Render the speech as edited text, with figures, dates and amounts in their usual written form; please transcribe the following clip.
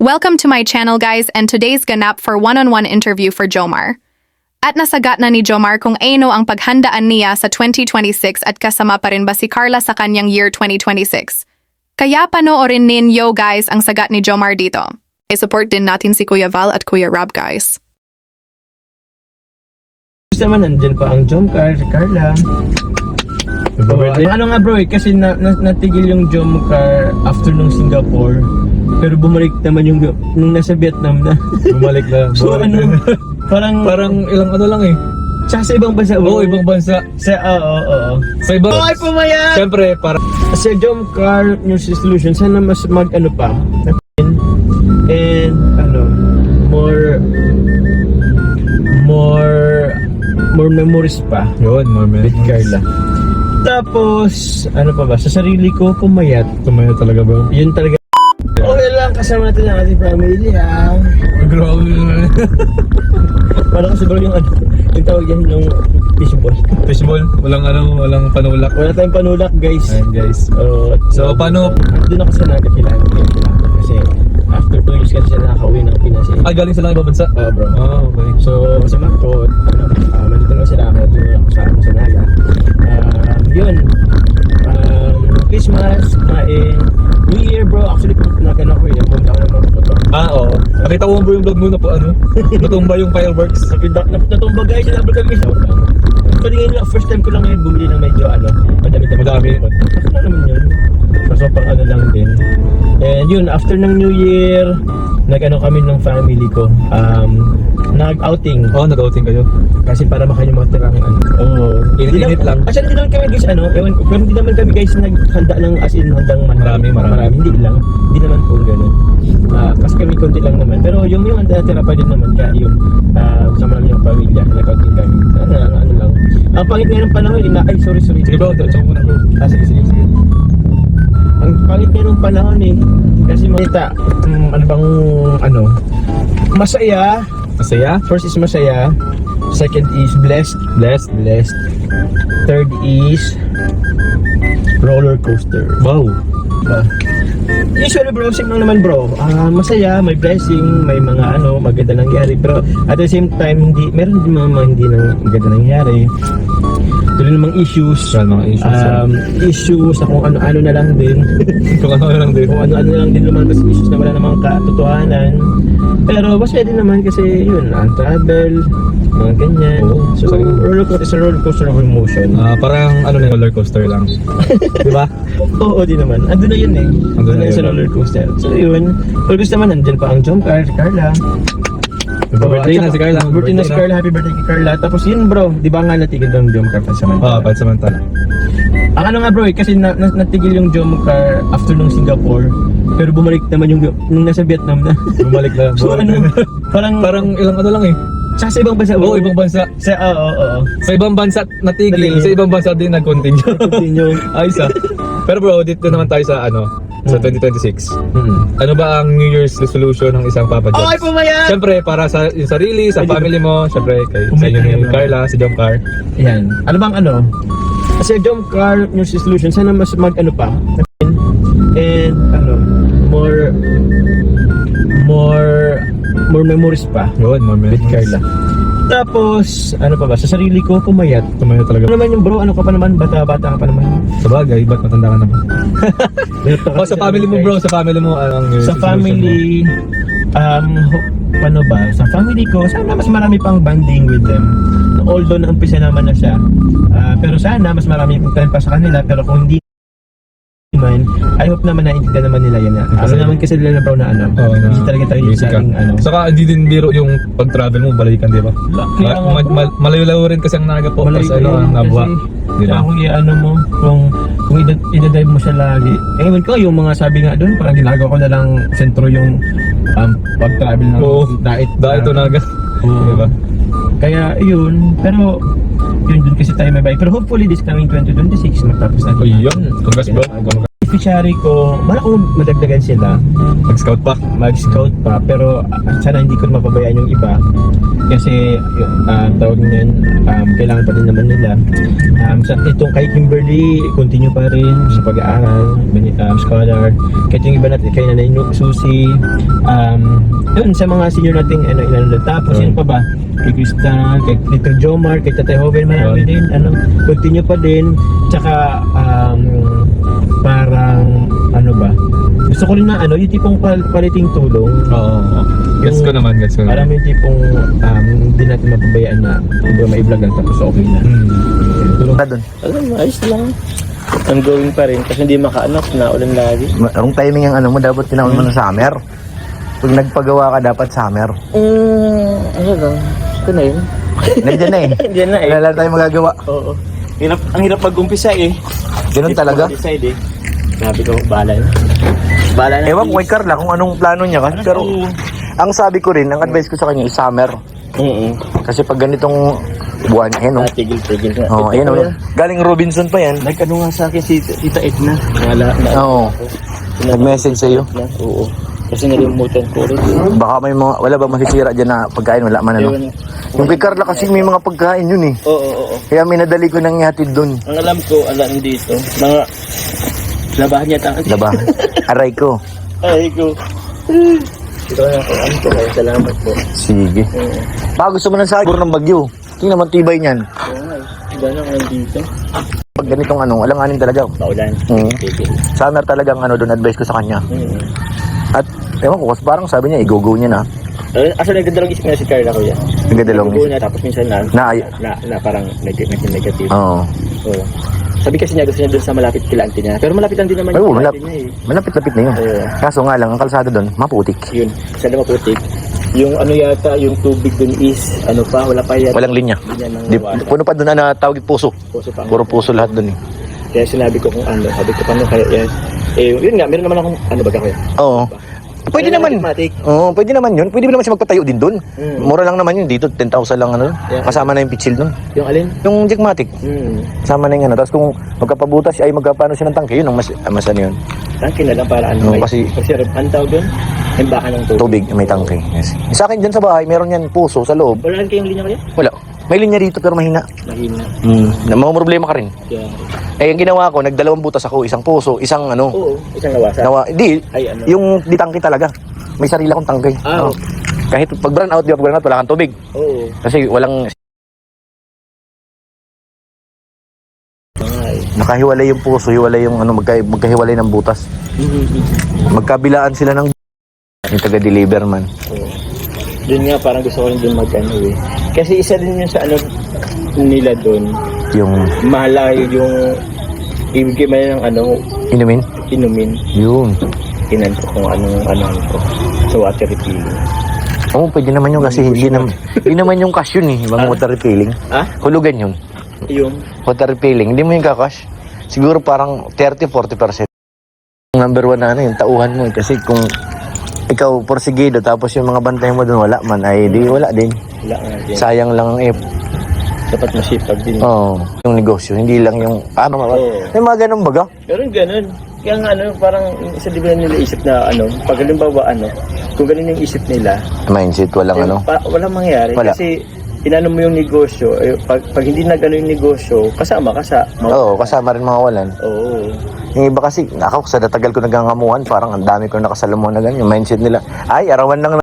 Welcome to my channel guys, and today's ganap for one-on-one interview for Jomar. At nasagat na ni Jomar kung ano ang paghandaan niya sa 2026 at kasama pa rin ba si Carla sa kanyang year 2026. Kaya panoorin ninyo guys ang sagat ni Jomar dito. I-support din natin si Kuya Val at Kuya Rob guys. Gusto naman nandyan pa ang Jomcar, si Carla. Ano nga bro kasi natigil yung Jomcar after nung Singapore. Pero bumalik naman yung nung nasa Vietnam na. Bumalik na. So ano, Parang ilang ano lang eh. tsaka sa ibang bansa. Oo, ibang bansa. Oo. Sa ibang... Ay, pumayat! Siyempre, para... Sa Jomcar New Solution, sana mas mag-ano pa. And ano, more memories pa. Yun, more With memories. Carla. Tapos, ano pa ba? Sa sarili ko, pumayat. Tumaya talaga bro. Yun talaga. Okay lang, kasama natin ang ating family ha. Grabe naman. Parang kasi bro yung ano, yung tawag yan yung fishball. Fishball, walang panulak. Wala tayong panulak guys. Ayun guys. So, paano? Doon ako sa nagkakilala. Kasi after 2 years kasi siya nakaka-uwi ng Pinas eh. Ay, galing sila ibang bansa? Oo bro. Okay. So, sa Mactot, mandito na sila ako sa Naga. Yun. Christmas, kain. New Year bro, actually nagano ko yun. Punta ko naman po. Oo. Nakita ko bro yung vlog mo na po ano? Natumba yung fireworks. Natumba guys, sinabal kami. Actually ngayon, first time ko lang ngayon bumili ng medyo madami. Ano naman yun? Kaso pang ano lang din. And yun, after ng New Year, nag-ano kami ng family ko. Nag-outing. Oo, nag-outing kayo. Kasi para makain yung mga tirang ano. Init lang. Actually, hindi naman kami guys, ewan ko. Pero hindi naman kami guys naghanda ng as in handang Marami. Hindi lang. Hindi naman po ganun. Kasi kami konti lang naman. Pero yung tira pa din naman. Kaya yun, sama namin yung pamilya. Nag-outing kami. Ano lang. Ang pangit ngayon ng panahon, ay sorry. Sige bro, tsaka muna bro. Sige. Ang pangit ngayon ng panahon eh. Kasi makita, masaya. Masaya? First is masaya. Second is blessed. Third is roller coaster. Wow. Usually bro, same lang naman bro. Masaya, may blessing, may mga maganda nangyari. Pero at the same time, meron din mga hindi maganda nangyari. Tuloy namang issues. Issues na kung ano-ano na lang din. Kung ano lang din lumalabas issues na wala namang katotohanan. Pero masaya din naman kasi yun, travel, mga ganyan. So roller coaster is a roller coaster of emotion. Parang roller coaster lang. Diba? Oo, di naman. Andun na yun eh. Andun na yun sa roller coaster. So yun, pero gusto naman nandyan pa ang Jomcar, si Carla. Birthday na si Carla. Birthday na si Carla. Happy birthday kay Carla. Tapos yun bro, di ba nga natigil yung Jomcar pansamantala? Pansamantala. Ang ano nga bro kasi natigil yung Jomcar after nung Singapore. Pero bumalik naman yung nung nasa Vietnam na. Bumalik na. So ano, parang ilang ano lang eh. Tsaka sa ibang bansa. Oo, ibang bansa. Oo. Sa ibang bansa natigil, sa ibang bansa din nag-continue. Ayos ah. Pero bro, dito naman tayo sa sa 2026. Ano ba ang New Year's resolution ng isang Papa Jones? Ay, pumayat! Siyempre, para sa yung sarili, sa family mo, siyempre, sa inyo ni Carla, si Jomcar. Yan. Ano bang Kasi Jomcar New Solution, sana mas mag-ano pa. And more memories pa. Yun, more With memories. Carla. Tapos, ano pa ba? Sa sarili ko, pumayat. Tumaya talaga. Ano naman yung bro? Ano ka pa naman? Bata ka pa naman. Sa bagay, ba't matanda ka naman? Sa family mo bro, sa family mo, anong New Year's Sa resolution mo? family, paano ba? Sa family ko, sana mas marami pang bonding with them. Although naumpisa naman na siya. Pero sana mas marami pang time pa sa kanila. Pero kung hindi man, I hope naman naiintindihan naman nila yan. Alam naman kasi nila bro na busy talaga tayo busy sa ka. ating Saka hindi din biro yung pag-travel mo, balikan, di ba? Kaya nga bro, Malayo-layo rin kasi ang naga po. malayo Kasi nabuha. Di ba? kung kung idadive mo siya lagi. Ewan ko, yung mga sabi nga doon, parang ginagawa ko na lang sentro yung pag-travel ng diet. Dahil ito naga. Di ba? Kaya yun, pero yun dun kasi tayo may bike. Pero hopefully this coming 2026 matapos natin. Yun. Congrats bro. Beneficiary ko, malakong madagdagan sila, Mag-scout pa. mag-scout pa, pero sana hindi ko mapabayaan yung iba. Kasi, tawag niyan, kailangan pa rin naman nila. Sa itong kay Kimberly, continue pa rin sa pag-aaral, scholar. Kahit yung iba natin, kay Nanay Susie, yun, sa mga senior nating inanod. Tapos, yun pa ba? Kay Crystal, kay Tito Jomar, kay Tatay Hoven, marami din, continue pa din. Tsaka, parang, gusto ko rin na, yung tipong quality tulong. Oo. Gets ko naman. Alam mo yung tipong hindi natin mapabayaan na ma-vlog lang tapos okay na. Tulong. Na doon. Alam mo, ayos lang. Ongoing pa rin kasi hindi makaanak na ulan lagi. Ang timing ang mo, dapat tinaon mo ng summer. Pag nagpagawa ka, dapat summer. Ano lang, ito na yun. Nandiyan na eh. Nandiyan na eh. Wala lang tayo magagawa. Oo. Ang hirap mag-umpisa eh. Ganun talaga. Decide eh. Sabi ko, bahala na. Bahala na. Ewan ko kay Carla kung anong plano niya. Pero ang sabi ko rin, ang advice ko sa kanya is summer. Kasi pag ganitong buwan, no? Tigil na. Oh, Ito, no? Galing Robinson pa yan. Nagkano nga sa akin si Tita Edna. Oo. Nag-message sa'yo. Oo. Kasi nalimutan ko rin. Baka may mga, wala ba masisira dyan na pagkain? Wala man ano. Yung kay Carla kasi may mga pagkain yun eh. Oo. Kaya minadali ko nang ihatid dun. Ang alam ko, dito. Mga labahan yata. Diba? Aray ko. Ay ko. Ito na ako. Ano po kayo? Salamat po. Sige. Baka gusto mo ng sagur ng bagyo. Tingnan naman tibay niyan. Oo nga. Iba na ngayon dito. Pag ganitong alanganin talaga. Paulan. Tigil. Summer talagang doon advice ko sa kanya. At ewan ko, kasi parang sabi niya, i-go-go niya na. Asa nagdadalong isip na si Carla kuya? Nagdadalong Nag-go na tapos minsan na parang negative. Oo. Oo. Sabi kasi niya gusto niya doon sa malapit kila auntie niya. Pero malapit lang din naman Ay, yung malapit. auntie niya eh. Malapit-lapit na yun. Oo. Kaso nga lang, ang kalsada doon, maputik. Yun. Sa putik. Yung yata, yung tubig doon is, wala pa yata. Walang linya. Linya ng Di, water. puno pa doon na tawag puso. Puso pa. Puro puso lahat doon eh. Kaya sinabi ko kung sabi ko paano kaya yan. Yun nga, meron naman akong, baga kuya? Oo. Pwede Ayun, naman. automatic. Oo, pwede naman yun. Pwede naman siya magpatayo din doon. Mura lang naman yun dito, 10,000 lang Yeah. Kasama na yung pitchil doon. Yung alin? Yung Jigmatic. Kasama na yung Tapos kung magkapabutas ay magkapano siya ng tangke, yun ang mas ano yun. Tangke na lang para Oo, kasi- ang tawag doon? Yung baka ng tubig. Tubig, may tangke. Yes. Sa akin dyan sa bahay, meron yan puso sa loob. Wala kayong linya kaya? Wala. May linya dito pero mahina. Mahina. Mga problema ka rin. Kaya, Yung ginawa ko, nagdalawang butas ako, isang puso, isang oo, isang nawasan. di, Ay, yung di tangke talaga. May sarili akong tangke. Ah, Oo. Kahit pag burn out, wala kang tubig. Oo. Kasi walang, Ay. nakahiwalay yung puso, hiwalay yung magkahiwalay ng butas. Magkabilaan sila ng yung taga-deliver man. Oo. Doon nga, parang gusto ko rin doon eh. Kasi isa din yun sa nila doon. Yung Malayo yung ibigay man ng inumin. inumin. Yun. Tinan ko kung anong ko. Sa water refilling. Oo, pwede naman yun kasi hindi naman yung cash yun eh. Ibang water refilling. Ah? Hulugan yun. Yung Water refilling, hindi mo yung kakash. Siguro parang 30-40%. Number 1 na yung tauhan mo eh. Kasi kung ikaw porsigido tapos yung mga bantay mo doon wala man ay di wala din. wala nga din. Sayang lang ang Dapat masipag din. Oo, yung negosyo, hindi lang yung Oo. may mga ganun baga. Pero ganun. Kaya nga parang isa di ba nila isip na pag halimbawa kung ganun yung isip nila, Mindset, walang walang mangyayari. Wala. Kasi inano mo yung negosyo, pag hindi na ganun yung negosyo, kasama ka sa Oo, kasama rin mga walan. Oo. Yung iba kasi, ako sa tagal ko nagangamuhan, parang ang dami ko nakasalamuhan na ganyan. Yung mindset nila, ay, arawan lang